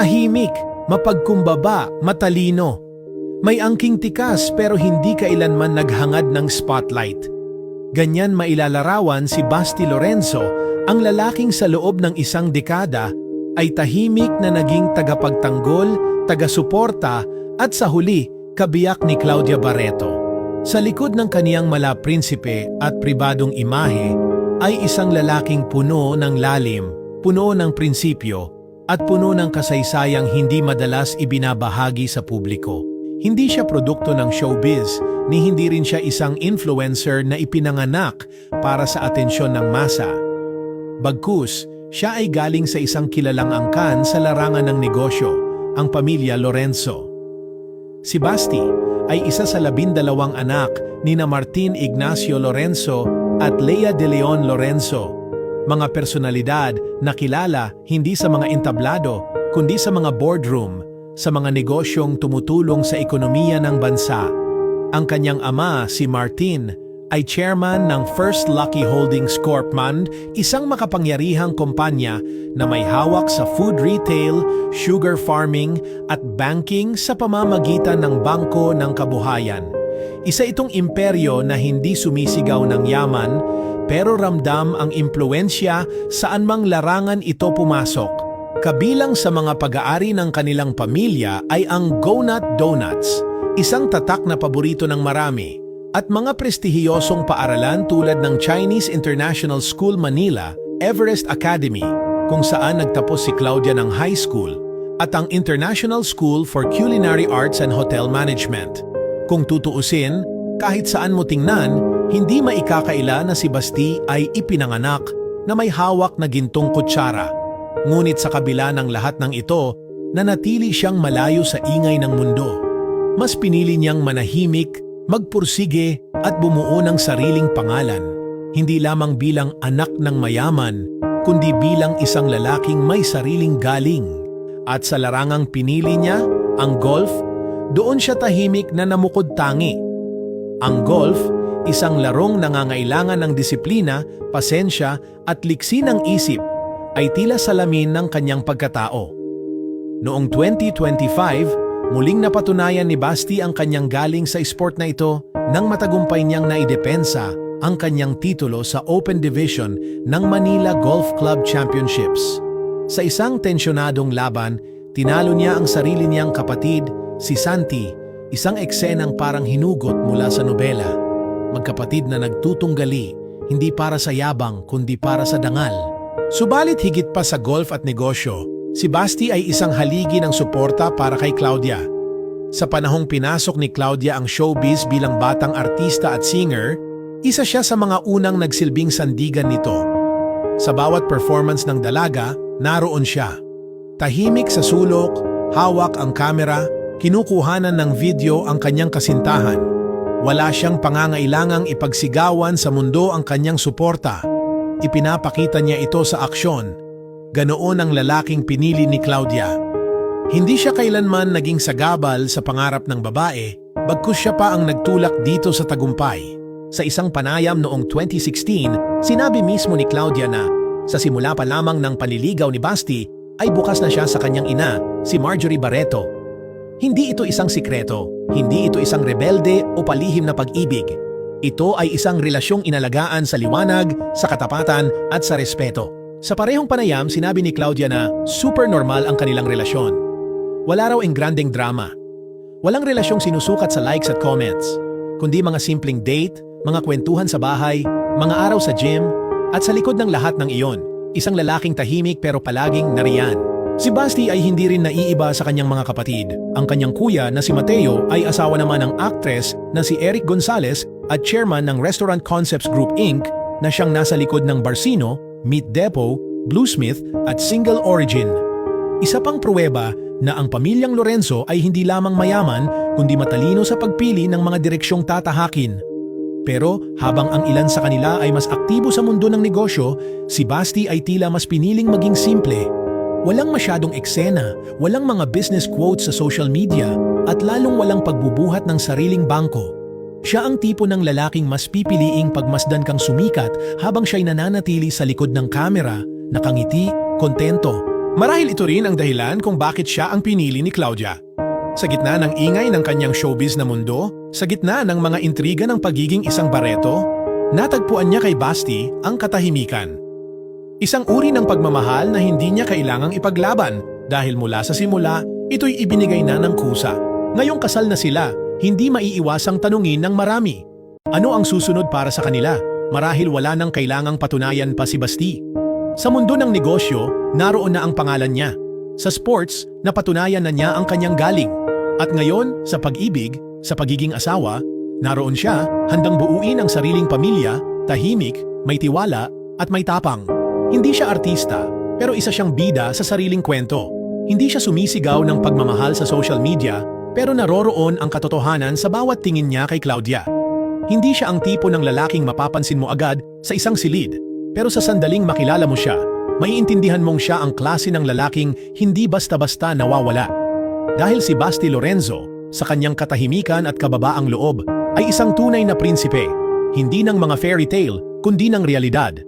Tahimik, mapagkumbaba, matalino. May angking tikas pero hindi kailanman naghangad ng spotlight. Ganyan mailalarawan si Basti Lorenzo, ang lalaking sa loob ng isang dekada ay tahimik na naging tagapagtanggol, taga-suporta at sa huli, kabiyak ni Claudia Barreto. Sa likod ng kaniyang mala-prinsipe at pribadong imahe ay isang lalaking puno ng lalim, puno ng prinsipyo at puno ng kasaysayang hindi madalas ibinabahagi sa publiko. Hindi siya produkto ng showbiz, ni hindi rin siya isang influencer na ipinanganak para sa atensyon ng masa. Bagkus, siya ay galing sa isang kilalang angkan sa larangan ng negosyo, ang pamilya Lorenzo. Si Basti ay isa sa 12 anak ni Martin Ignacio Lorenzo at Lea de Leon Lorenzo, mga personalidad na kilala hindi sa mga entablado kundi sa mga boardroom, sa mga negosyong tumutulong sa ekonomiya ng bansa. Ang kanyang ama, si Martin, ay chairman ng First Lucky Holdings Corpman, isang makapangyarihang kumpanya na may hawak sa food retail, sugar farming at banking sa pamamagitan ng Bangko ng Kabuhayan. Isa itong imperyo na hindi sumisigaw ng yaman, pero ramdam ang impluensya saan mang larangan ito pumasok. Kabilang sa mga pag-aari ng kanilang pamilya ay ang Go-Nut Donuts, isang tatak na paborito ng marami, at mga prestihiyosong paaralan tulad ng Chinese International School Manila, Everest Academy, kung saan nagtapos si Claudia ng high school, at ang International School for Culinary Arts and Hotel Management. Kung tutuusin, kahit saan mo tingnan, hindi maikakaila na si Basti ay ipinanganak na may hawak na gintong kutsara. Ngunit sa kabila ng lahat ng ito, nanatili siyang malayo sa ingay ng mundo. Mas pinili niyang manahimik, magpursige at bumuo ng sariling pangalan, hindi lamang bilang anak ng mayaman, kundi bilang isang lalaking may sariling galing. At sa larangang pinili niya, ang golf, doon siya tahimik na namukod tangi. Ang golf, isang larong nangangailangan ng disiplina, pasensya at liksi ng isip, ay tila salamin ng kanyang pagkatao. Noong 2025, muling napatunayan ni Basti ang kanyang galing sa sport na ito nang matagumpay niyang naidepensa ang kanyang titulo sa Open Division ng Manila Golf Club Championships. Sa isang tensyonadong laban, tinalo niya ang sarili niyang kapatid, si Santi, isang eksenang parang hinugot mula sa nobela. Magkapatid na nagtutunggali, hindi para sa yabang kundi para sa dangal. Subalit higit pa sa golf at negosyo, si Basti ay isang haligi ng suporta para kay Claudia. Sa panahong pinasok ni Claudia ang showbiz bilang batang artista at singer, isa siya sa mga unang nagsilbing sandigan nito. Sa bawat performance ng dalaga, naroon siya. Tahimik sa sulok, hawak ang kamera, kinukuhanan ng video ang kanyang kasintahan. Wala siyang pangangailangang ipagsigawan sa mundo ang kanyang suporta. Ipinapakita niya ito sa aksyon. Ganoon ang lalaking pinili ni Claudia. Hindi siya kailanman naging sagabal sa pangarap ng babae, bagkus siya pa ang nagtulak dito sa tagumpay. Sa isang panayam noong 2016, sinabi mismo ni Claudia na sa simula pa lamang ng panliligaw ni Basti ay bukas na siya sa kanyang ina, si Marjorie Barreto. Hindi ito isang sikreto, hindi ito isang rebelde o palihim na pag-ibig. Ito ay isang relasyong inalagaan sa liwanag, sa katapatan at sa respeto. Sa parehong panayam, sinabi ni Claudia na super normal ang kanilang relasyon. Wala raw engrandeng drama. Walang relasyong sinusukat sa likes at comments, kundi mga simpleng date, mga kwentuhan sa bahay, mga araw sa gym, at sa likod ng lahat ng iyon, isang lalaking tahimik pero palaging nariyan. Si Basti ay hindi rin naiiba sa kanyang mga kapatid. Ang kanyang kuya na si Mateo ay asawa naman ng actress na si Eric Gonzalez at chairman ng Restaurant Concepts Group Inc. na siyang nasa likod ng Barcino, Meat Depot, Bluesmith at Single Origin. Isa pang pruweba na ang pamilyang Lorenzo ay hindi lamang mayaman kundi matalino sa pagpili ng mga direksyong tatahakin. Pero habang ang ilan sa kanila ay mas aktibo sa mundo ng negosyo, si Basti ay tila mas piniling maging simple. Walang masyadong eksena, walang mga business quotes sa social media, at lalong walang pagbubuhat ng sariling bangko. Siya ang tipo ng lalaking mas pipiliing pagmasdan kang sumikat habang siya'y nananatili sa likod ng kamera, nakangiti, kontento, Marahil ito rin ang dahilan kung bakit siya ang pinili ni Claudia. Sa gitna ng ingay ng kanyang showbiz na mundo, sa gitna ng mga intriga ng pagiging isang Barreto, natagpuan niya kay Basti ang katahimikan. Isang uri ng pagmamahal na hindi niya kailangang ipaglaban dahil mula sa simula, ito'y ibinigay na ng kusa. Ngayong kasal na sila, hindi maiiwasang tanungin ng marami. Ano ang susunod para sa kanila? Marahil wala nang kailangang patunayan pa si Basti. Sa mundo ng negosyo, naroon na ang pangalan niya. Sa sports, napatunayan na niya ang kanyang galing. At ngayon, sa pag-ibig, sa pagiging asawa, naroon siya, handang buuin ang sariling pamilya, tahimik, may tiwala, at may tapang. Hindi siya artista, pero isa siyang bida sa sariling kwento. Hindi siya sumisigaw ng pagmamahal sa social media, pero naroroon ang katotohanan sa bawat tingin niya kay Claudia. Hindi siya ang tipo ng lalaking mapapansin mo agad sa isang silid, pero sa sandaling makilala mo siya, maiintindihan mong siya ang klase ng lalaking hindi basta-basta nawawala. Dahil si Basti Lorenzo, sa kanyang katahimikan at kababaang loob, ay isang tunay na prinsipe, hindi ng mga fairy tale, kundi ng realidad.